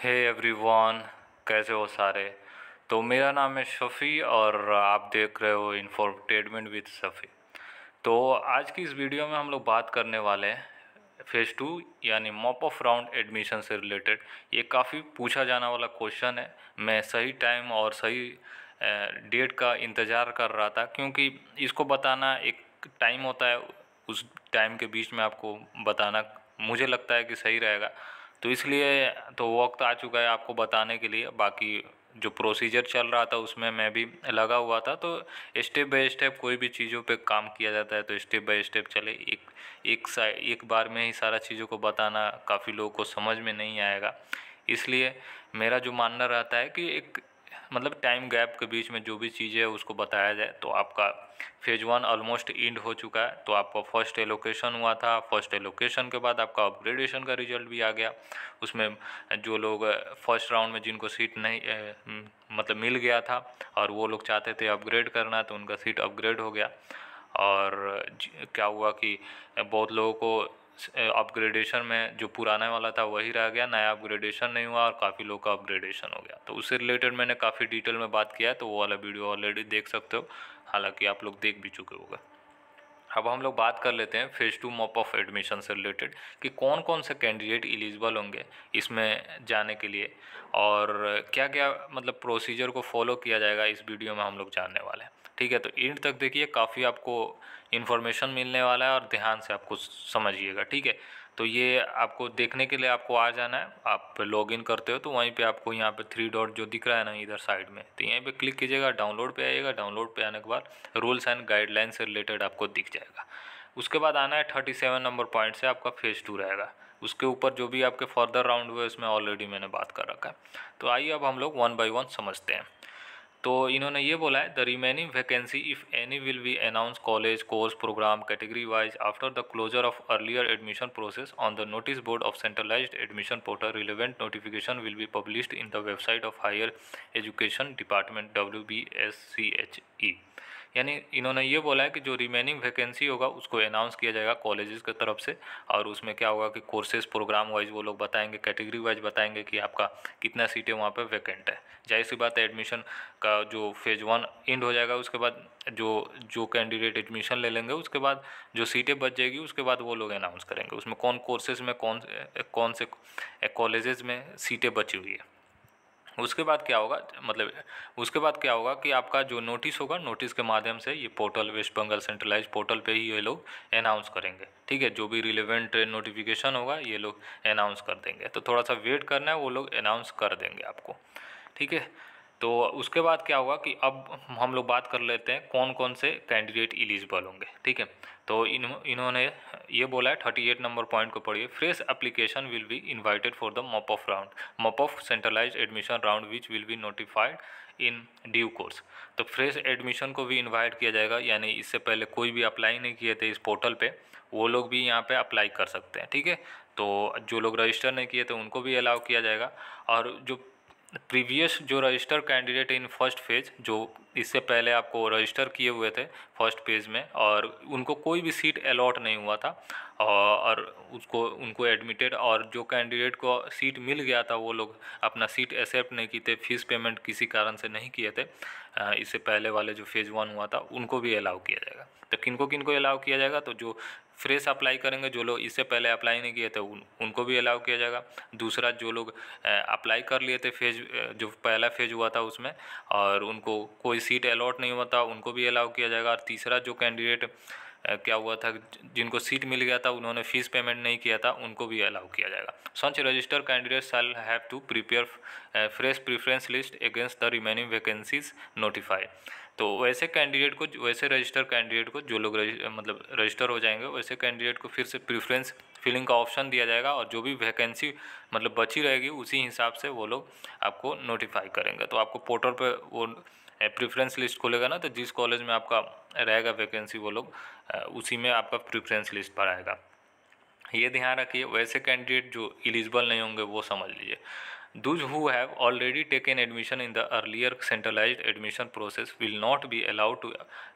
Hey everyone, कैसे हो सारे। तो मेरा नाम है शफ़ी और आप देख रहे हो इन्फोटेनमेंट विद शफ़ी। तो आज की इस वीडियो में हम लोग बात करने वाले हैं फेज़ 2 यानी मॉप ऑफ राउंड एडमिशन से रिलेटेड। ये काफ़ी पूछा जाने वाला क्वेश्चन है। मैं सही टाइम और सही डेट का इंतज़ार कर रहा था, क्योंकि इसको बताना एक टाइम होता है, उस टाइम के बीच में आपको बताना मुझे लगता है कि सही रहेगा। तो इसलिए तो वक्त आ चुका है आपको बताने के लिए। बाकी जो प्रोसीजर चल रहा था उसमें मैं भी लगा हुआ था। तो स्टेप बाय स्टेप कोई भी चीज़ों पे काम किया जाता है, तो स्टेप बाय स्टेप चले। एक बार में ही सारा चीज़ों को बताना काफ़ी लोगों को समझ में नहीं आएगा। इसलिए मेरा जो मानना रहता है कि एक मतलब टाइम गैप के बीच में जो भी चीज़ें है उसको बताया जाए। तो आपका फेज़ 1 ऑलमोस्ट एंड हो चुका है। तो आपका फर्स्ट एलोकेशन हुआ था। फर्स्ट एलोकेशन के बाद आपका अपग्रेडेशन का रिजल्ट भी आ गया। उसमें जो लोग फर्स्ट राउंड में जिनको सीट नहीं मतलब मिल गया था और वो लोग चाहते थे अपग्रेड करना, तो उनका सीट अपग्रेड हो गया। और क्या हुआ कि बहुत लोगों को अपग्रेडेशन में जो पुराना वाला था वही रह गया, नया अपग्रेडेशन नहीं हुआ और काफ़ी लोग का अपग्रेडेशन हो गया। तो उससे रिलेटेड मैंने काफ़ी डिटेल में बात किया है, तो वो वाला वीडियो ऑलरेडी देख सकते हो, हालांकि आप लोग देख भी चुके होंगे। अब हम लोग बात कर लेते हैं फेज़ 2 मॉप ऑफ एडमिशन से रिलेटेड कि कौन कौन से कैंडिडेट एलिजिबल होंगे इसमें जाने के लिए और क्या क्या मतलब प्रोसीजर को फॉलो किया जाएगा, इस वीडियो में हम लोग जानने वाले हैं। ठीक है, तो एंड तक देखिए, काफ़ी आपको इन्फॉर्मेशन मिलने वाला है और ध्यान से आपको समझिएगा। ठीक है, तो ये आपको देखने के लिए आपको आ जाना है। आप लॉगिन करते हो तो वहीं पे आपको यहाँ पे 3 डॉट जो दिख रहा है ना इधर साइड में, तो यहीं पे क्लिक कीजिएगा, डाउनलोड पे आइएगा। डाउनलोड पे आने के बाद रूल्स एंड गाइडलाइन से रिलेटेड आपको दिख जाएगा। उसके बाद आना है 37 नंबर पॉइंट से आपका फेज़ 2 रहेगा। उसके ऊपर जो भी आपके फर्दर राउंड हुए उसमें ऑलरेडी मैंने बात कर रखा है। तो आइए अब हम लोग 1 बाय 1 समझते हैं। तो इन्होंने ये बोला है, the remaining vacancy if any will be announce college course programme category wise after the closure of earlier admission process on the notice board of centralised admission portal. Relevant notification will be published in the website of higher education department WBSCHE। यानी इन्होंने ये बोला है कि जो remaining vacancy होगा उसको announce किया जाएगा कॉलेजेस की तरफ से, और उसमें क्या होगा कि कोर्सेज प्रोग्राम वाइज वो लोग बताएंगे, कैटेगरी वाइज बताएंगे कि आपका कितना सीटें वहाँ पे वैकेंट है। जाहिर सी बात है, एडमिशन का जो फेज़ 1 एंड हो जाएगा उसके बाद जो जो कैंडिडेट एडमिशन ले लेंगे उसके बाद जो सीटें बच जाएगी उसके बाद वो लोग अनाउंस करेंगे उसमें कौन कोर्सेज में कौन से कॉलेजेस में सीटें बची हुई है। उसके बाद क्या होगा, मतलब उसके बाद क्या होगा कि आपका जो नोटिस होगा, नोटिस के माध्यम से ये portal West Bengal centralise portal पे ही ये लोग अनाउंस करेंगे। ठीक है, जो भी रिलेवेंट नोटिफिकेशन होगा ये लोग अनाउंस कर देंगे। तो थोड़ा सा वेट करना है, वो लोग अनाउंस कर देंगे आपको। ठीक है, तो उसके बाद क्या होगा कि अब हम लोग बात कर लेते हैं कौन कौन से कैंडिडेट एलिजिबल होंगे। ठीक है, तो इन्होंने ये बोला है 38 नंबर पॉइंट को पढ़िए। Fresh application will be invited for the mop of centralised admission round which will be notified in due course. तो फ्रेश एडमिशन को भी इनवाइट किया जाएगा, यानी इससे पहले कोई भी अप्लाई नहीं किए थे इस पोर्टल पे, वो लोग भी यहाँ पे अप्लाई कर सकते हैं। ठीक है, तो जो लोग रजिस्टर नहीं किए थे उनको भी अलाउ किया जाएगा। और जो प्रीवियस जो register candidate in first phase, जो इससे पहले आपको रजिस्टर किए हुए थे फर्स्ट पेज में और उनको कोई भी सीट अलॉट नहीं हुआ था और उसको उनको एडमिटेड, और जो कैंडिडेट को सीट मिल गया था वो लोग अपना सीट एक्सेप्ट नहीं किए थे, फीस पेमेंट किसी कारण से नहीं किए थे इससे पहले वाले जो फेज़ 1 हुआ था, उनको भी अलाउ किया जाएगा। तो किनको किनको अलाउ किया जाएगा, तो जो फ्रेश अप्लाई करेंगे, जो लोग इससे पहले अप्लाई नहीं किए थे उनको भी अलाउ किया जाएगा। दूसरा, जो लोग अप्लाई कर लिए थे जो पहला फेज़ हुआ था उसमें और उनको कोई सीट अलॉट नहीं हुआ था, उनको भी अलाउ किया जाएगा। और तीसरा, जो कैंडिडेट क्या हुआ था, जिनको सीट मिल गया था उन्होंने फीस पेमेंट नहीं किया था, उनको भी अलाउ किया जाएगा। Such register candidate shall have to prepare fresh preference list against the remaining vacancies notified. तो वैसे कैंडिडेट को, वैसे रजिस्टर कैंडिडेट को, जो लोग मतलब रजिस्टर हो जाएंगे, वैसे कैंडिडेट को फिर से प्रेफरेंस फिलिंग का ऑप्शन दिया जाएगा और जो भी वैकेंसी मतलब बची रहेगी उसी हिसाब से वो लोग आपको नोटिफाई करेंगे। तो आपको पोर्टल पे वो प्रेफरेंस लिस्ट खोलेगा ना, तो जिस कॉलेज में आपका रहेगा वैकेंसी वो लोग उसी में आपका प्रेफरेंस लिस्ट भराएगा। ये ध्यान रखिए। वैसे कैंडिडेट जो एलिजिबल नहीं होंगे वो समझ लीजिए। Those who have already taken admission in the earlier centralized admission process will not be allowed to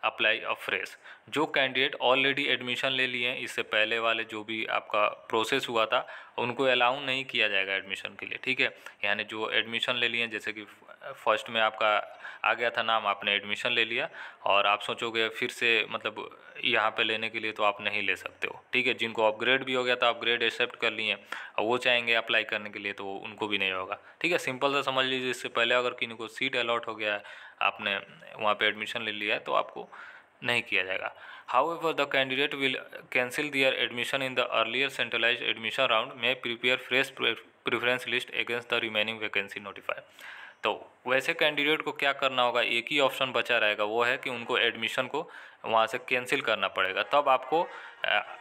apply afresh. जो कैंडिडेट ऑलरेडी एडमिशन ले लिए हैं, इससे पहले वाले जो भी आपका प्रोसेस हुआ था उनको अलाउ नहीं किया जाएगा एडमिशन के लिए, ठीक है। यानी जो एडमिशन ले लिए हैं, जैसे कि फर्स्ट में आपका आ गया था नाम, आपने एडमिशन ले लिया और आप सोचोगे फिर से मतलब यहाँ पे लेने के लिए, तो आप नहीं ले सकते हो, ठीक है। जिनको अपग्रेड भी हो गया था, अपग्रेड एक्सेप्ट कर लिए और वो चाहेंगे अप्लाई करने के लिए, तो उनको भी नहीं होगा, ठीक है। सिंपल सा समझ लीजिए, इससे पहले अगर किसी को सीट अलॉट हो गया है, आपने वहाँ पे एडमिशन ले लिया है, तो आपको नहीं किया जाएगा। However, the candidate will cancel their admission in the earlier centralized admission round, may prepare fresh preference list against the remaining vacancy notified. तो वैसे कैंडिडेट को क्या करना होगा, एक ही ऑप्शन बचा रहेगा, वो है कि उनको एडमिशन को वहाँ से कैंसिल करना पड़ेगा, तब आपको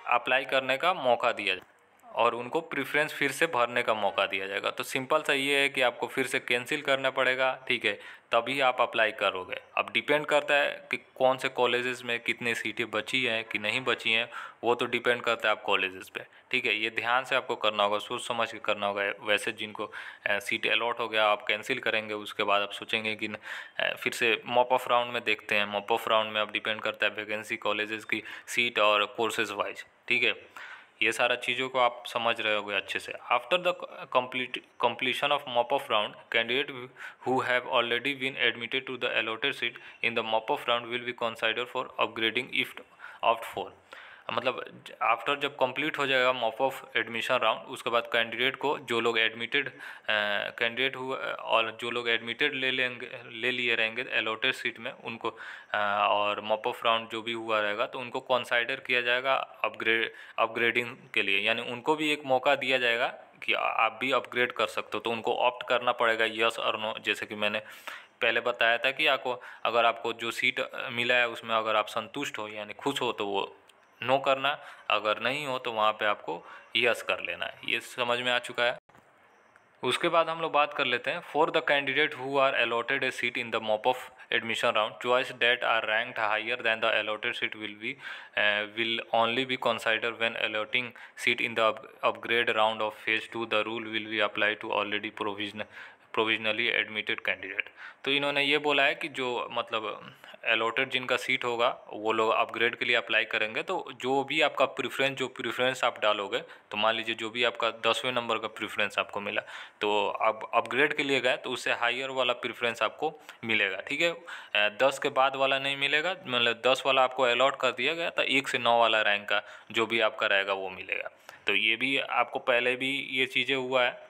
अप्लाई करने का मौका दिया जाए और उनको प्रेफरेंस फिर से भरने का मौका दिया जाएगा। तो सिंपल सा ये है कि आपको फिर से कैंसिल करना पड़ेगा, ठीक है, तभी आप अप्लाई करोगे। अब डिपेंड करता है कि कौन से कॉलेजेस में कितनी सीटें बची हैं कि नहीं बची हैं, वो तो डिपेंड करता है आप कॉलेजेस पे, ठीक है। ये ध्यान से आपको करना होगा, सोच समझ के करना होगा। वैसे जिनको सीट अलॉट हो गया, आप कैंसिल करेंगे, उसके बाद आप सोचेंगे कि फिर से मॉप ऑफ राउंड में देखते हैं। मॉप ऑफ राउंड में अब डिपेंड करता है वैकेंसी, कॉलेजेस की सीट और कोर्सेज वाइज, ठीक है। ये सारा चीज़ों को आप समझ रहे होगे अच्छे से। After the completion of mop-off round, candidate who have already been admitted to the allotted seat in the mop-off round will be considered for upgrading if opt for। मतलब आफ्टर जब कंप्लीट हो जाएगा मॉप ऑफ एडमिशन राउंड, उसके बाद candidate को, जो लोग admitted candidate हुआ और जो लोग एडमिटेड ले लिए रहेंगे अलॉटेड सीट में, उनको और मॉप ऑफ राउंड जो भी हुआ रहेगा, तो उनको कंसाइडर किया जाएगा अपग्रेडिंग के लिए। यानी उनको भी एक मौका दिया जाएगा कि आप भी अपग्रेड कर सकते हो, तो उनको ऑप्ट करना पड़ेगा यस और नो। जैसे कि मैंने पहले बताया था कि आपको, अगर आपको जो सीट मिला है उसमें अगर आप संतुष्ट हो यानी खुश हो, तो वो नो करना, अगर नहीं हो तो वहाँ पे आपको यस कर लेना है। ये समझ में आ चुका है। उसके बाद हम लोग बात कर लेते हैं for the candidate who are allotted a seat in the mop of admission round, choice that are ranked higher than the allotted seat will only be considered when allotting seat in the upgrade round of phase 2। the rule will be applied to already provisionally admitted candidate. तो इन्होंने ये बोला है कि जो मतलब allotted जिनका seat होगा वो लोग अपग्रेड के लिए अप्लाई करेंगे, तो जो भी आपका प्रेफरेंस आप डालोगे, तो मान लीजिए जो भी आपका 10वें नंबर का प्रेफरेंस आपको मिला, तो अब अपग्रेड के लिए गए तो उससे हायर वाला प्रेफरेंस आपको मिलेगा, ठीक है। 10 के बाद वाला नहीं मिलेगा, मतलब 10 वाला आपको अलॉट कर दिया गया, तो 1 से 9 वाला रैंक का जो भी आपका रहेगा वो मिलेगा। तो ये भी आपको पहले भी ये चीज़ें हुआ है,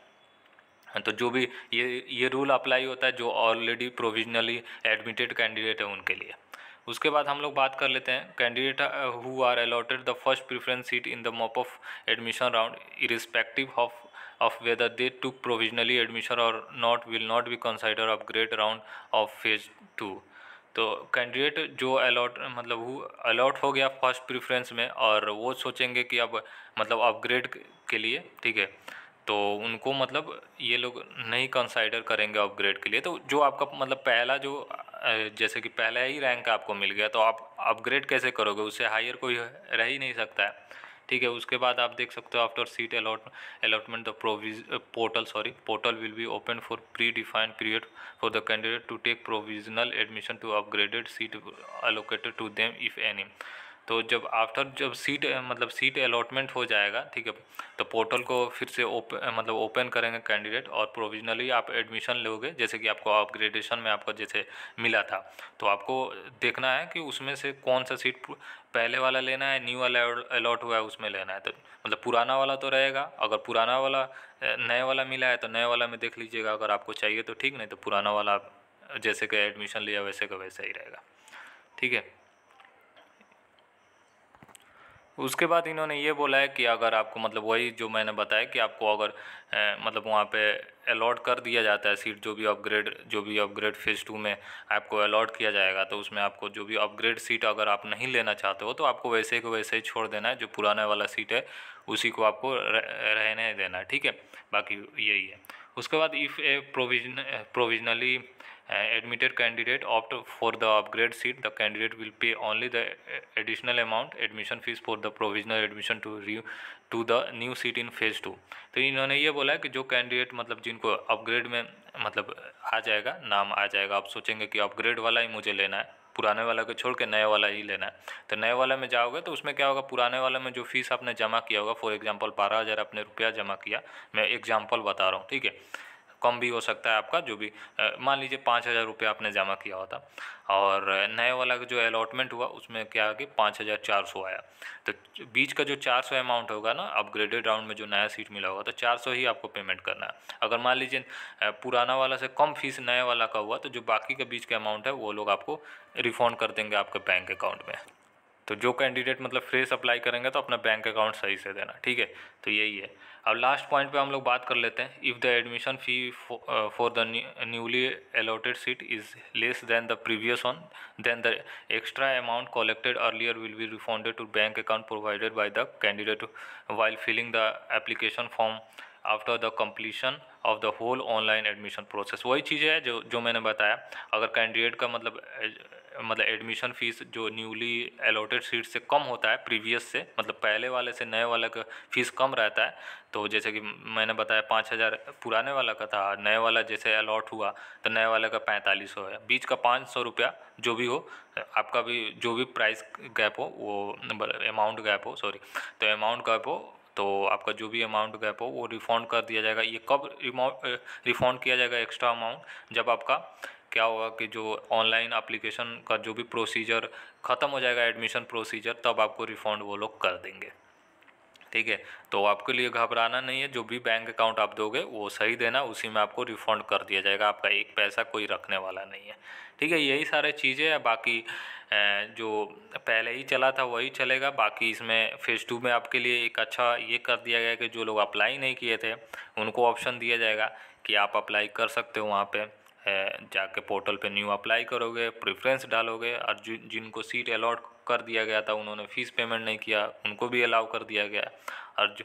तो जो भी ये रूल अप्लाई होता है जो ऑलरेडी प्रोविजनली एडमिटेड कैंडिडेट है उनके लिए। उसके बाद हम लोग बात कर लेते हैं candidate who are allotted the first preference seat in the mop of admission round irrespective of whether they took provisionally admission or not will not be considered upgrade round of phase 2। तो candidate जो allot हो गया first preference में और वो सोचेंगे कि अब मतलब अपग्रेड के लिए, ठीक है, तो उनको मतलब ये लोग नहीं कंसाइडर करेंगे अपग्रेड के लिए। तो जो आपका मतलब पहला जो जैसे कि पहला ही रैंक आपको मिल गया, तो आप अपग्रेड कैसे करोगे, उससे हायर कोई रह ही नहीं सकता है, ठीक है। उसके बाद आप देख सकते हो after seat allotment the portal will be open for predefined period for the candidate to take provisional admission to upgraded seat allocated to them if any. तो जब सीट अलॉटमेंट हो जाएगा, ठीक है, तो पोर्टल को फिर से ओपन करेंगे कैंडिडेट और प्रोविजनली आप एडमिशन लोगे। जैसे कि आपको अपग्रेडेशन में आपको जैसे मिला था, तो आपको देखना है कि उसमें से कौन सा सीट पहले वाला लेना है, न्यू वाला अलॉट हुआ है उसमें लेना है। तो मतलब पुराना वाला तो रहेगा, अगर पुराना वाला नए वाला मिला है तो नए वाला में देख लीजिएगा, अगर आपको चाहिए तो ठीक, नहीं तो पुराना वाला जैसे कि एडमिशन लिया वैसे का वैसा ही रहेगा, ठीक है। उसके बाद इन्होंने ये बोला है कि अगर आपको मतलब वही जो मैंने बताया कि आपको अगर मतलब वहाँ पे अलॉट कर दिया जाता है सीट, जो भी अपग्रेड फेज़ 2 में आपको अलॉट किया जाएगा, तो उसमें आपको जो भी अपग्रेड सीट अगर आप नहीं लेना चाहते हो तो आपको वैसे को वैसे ही छोड़ देना है। जो पुराना वाला सीट है उसी को आपको रहने देना है, ठीक है। बाकी यही है। उसके बाद if A provisionally admitted candidate opt for the upgrade seat, the candidate will pay only the additional amount admission fees for the provisional admission to to the new seat in phase 2। तो इन्होंने ये बोला है कि जो candidate मतलब जिनको upgrade में मतलब आ जाएगा, नाम आ जाएगा, आप सोचेंगे कि अपग्रेड वाला ही मुझे लेना है, पुराने वाला को छोड़ के नए वाला ही लेना है, तो नए वाले में जाओगे तो उसमें क्या होगा, पुराने वाले में जो फीस आपने जमा किया होगा, फॉर एग्जांपल 12,000 आपने रुपया जमा किया, मैं एग्जांपल बता रहा हूँ, ठीक है, कम भी हो सकता है आपका, जो भी मान लीजिए 5,000 रुपये आपने जमा किया होता, और नए वाला का जो अलॉटमेंट हुआ उसमें क्या कि 5,400 आया, तो बीच का जो 400 अमाउंट होगा ना, अपग्रेडेड राउंड में जो नया सीट मिला होगा, तो 400 ही आपको पेमेंट करना है। अगर मान लीजिए पुराना वाला से कम फीस नए वाला का हुआ, तो जो बाकी का बीच का अमाउंट है वो लोग आपको रिफंड कर देंगे आपके बैंक अकाउंट में। तो जो कैंडिडेट मतलब फ्रेश अप्लाई करेंगे तो अपना बैंक अकाउंट सही से देना, ठीक है। तो यही है। अब लास्ट पॉइंट पे हम लोग बात कर लेते हैं। If the admission fee for the newly allotted seat is less than the previous one, then the extra amount collected earlier will be refunded to bank account provided by the candidate while filling the application form after the completion of the whole online admission process. वही चीज़ें है जो मैंने बताया। अगर candidate का मतलब admission fees जो न्यूली अलॉटेड सीट से कम होता है प्रीवियस से, मतलब पहले वाले से नए वाले का फ़ीस कम रहता है, तो जैसे कि मैंने बताया 5,000 पुराने वाला का था, नए वाला जैसे अलॉट हुआ तो नए वाले का 4500 है, बीच का 500 रुपया जो भी हो आपका, भी जो भी प्राइस गैप हो, वो अमाउंट गैप हो, सॉरी, तो अमाउंट गैप हो, तो आपका जो भी अमाउंट गैप हो वो रिफ़ंड कर दिया जाएगा। ये कब रिफ़ंड किया जाएगा एक्स्ट्रा अमाउंट, जब आपका क्या होगा कि जो ऑनलाइन एप्लीकेशन का जो भी प्रोसीजर ख़त्म हो जाएगा, एडमिशन प्रोसीजर, तब आपको रिफ़ंड वो लोग कर देंगे, ठीक है। तो आपके लिए घबराना नहीं है, जो भी बैंक अकाउंट आप दोगे वो सही देना, उसी में आपको रिफ़ंड कर दिया जाएगा, आपका एक पैसा कोई रखने वाला नहीं है, ठीक है। यही सारे चीज़ें हैं, बाकी जो पहले ही चला था वही चलेगा। बाकी इसमें फेज़ 2 में आपके लिए एक अच्छा ये कर दिया गया कि जो लोग अप्लाई नहीं किए थे उनको ऑप्शन दिया जाएगा कि आप अप्लाई कर सकते हो, वहाँ पे जाके पोर्टल पे न्यू अप्लाई करोगे, प्रेफरेंस डालोगे, और जिनको सीट अलॉट कर दिया गया था उन्होंने फ़ीस पेमेंट नहीं किया उनको भी अलाउ कर दिया गया। और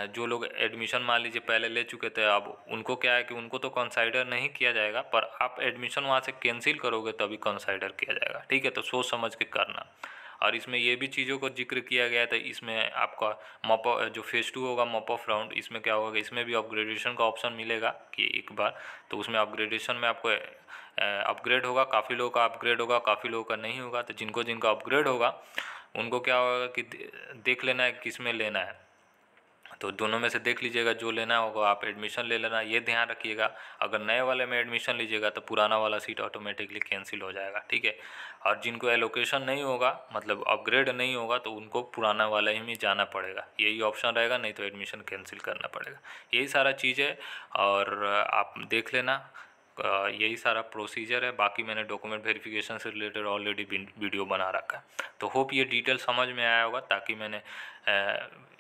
जो लोग एडमिशन मान लीजिए पहले ले चुके थे, अब उनको क्या है कि उनको तो कंसाइडर नहीं किया जाएगा, पर आप एडमिशन वहाँ से कैंसिल करोगे तभी कंसाइडर किया जाएगा, ठीक है। तो सोच समझ के करना। और इसमें ये भी चीज़ों को जिक्र किया गया था, इसमें आपका मॉप जो फेज़ 2 होगा मॉप ऑफ राउंड, इसमें क्या होगा, इसमें भी अपग्रेडेशन का ऑप्शन मिलेगा कि एक बार, तो उसमें अपग्रेडेशन में आपको अपग्रेड होगा, काफ़ी लोगों का अपग्रेड होगा, काफ़ी लोगों का नहीं होगा। तो जिनको जिनको अपग्रेड होगा उनको क्या होगा कि देख लेना है किस में लेना है, तो दोनों में से देख लीजिएगा, जो लेना होगा आप एडमिशन ले लेना। ये ध्यान रखिएगा, अगर नए वाले में एडमिशन लीजिएगा तो पुराना वाला सीट ऑटोमेटिकली कैंसिल हो जाएगा, ठीक है। और जिनको एलोकेशन नहीं होगा, मतलब अपग्रेड नहीं होगा, तो उनको पुराना वाला ही में जाना पड़ेगा, यही ऑप्शन रहेगा, नहीं तो एडमिशन कैंसिल करना पड़ेगा। यही सारा चीज़ है, और आप देख लेना, यही सारा प्रोसीजर है। बाकी मैंने डॉक्यूमेंट वेरिफिकेशन से रिलेटेड ऑलरेडी वीडियो बना रखा है। तो होप ये डिटेल समझ में आया होगा, ताकि मैंने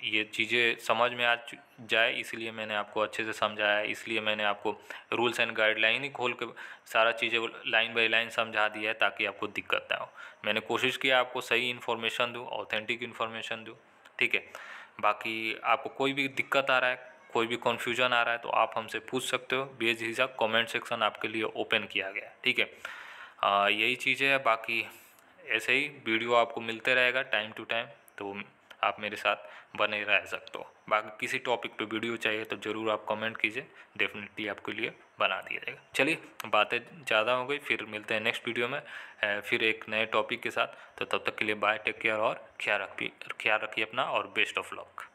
ये चीज़ें समझ में आ जाए, इसलिए मैंने आपको अच्छे से समझाया है, इसलिए मैंने आपको रूल्स एंड गाइडलाइन ही खोल के सारा चीज़ें लाइन बाय लाइन समझा दिया है, ताकि आपको दिक्कत ना हो। मैंने कोशिश किया आपको सही इन्फॉर्मेशन दूँ, ऑथेंटिक इन्फॉर्मेशन दूँ, ठीक है। बाकी आपको कोई भी दिक्कत आ रहा है, कोई भी कन्फ्यूजन आ रहा है, तो आप हमसे पूछ सकते हो बेझिझक, कमेंट सेक्शन आपके लिए ओपन किया गया है, ठीक है। यही चीज़ें है, बाकी ऐसे ही वीडियो आपको मिलते रहेगा टाइम टू टाइम, तो आप मेरे साथ बने रह सकते हो। बाकी किसी टॉपिक पे वीडियो चाहिए तो ज़रूर आप कमेंट कीजिए, डेफिनेटली आपके लिए बना दिया जाएगा। चलिए, बातें ज़्यादा हो गई, फिर मिलते हैं नेक्स्ट वीडियो में फिर एक नए टॉपिक के साथ। तो तब तक के लिए बाय, टेक केयर, और ख्याल रखिए अपना, और बेस्ट ऑफ लक।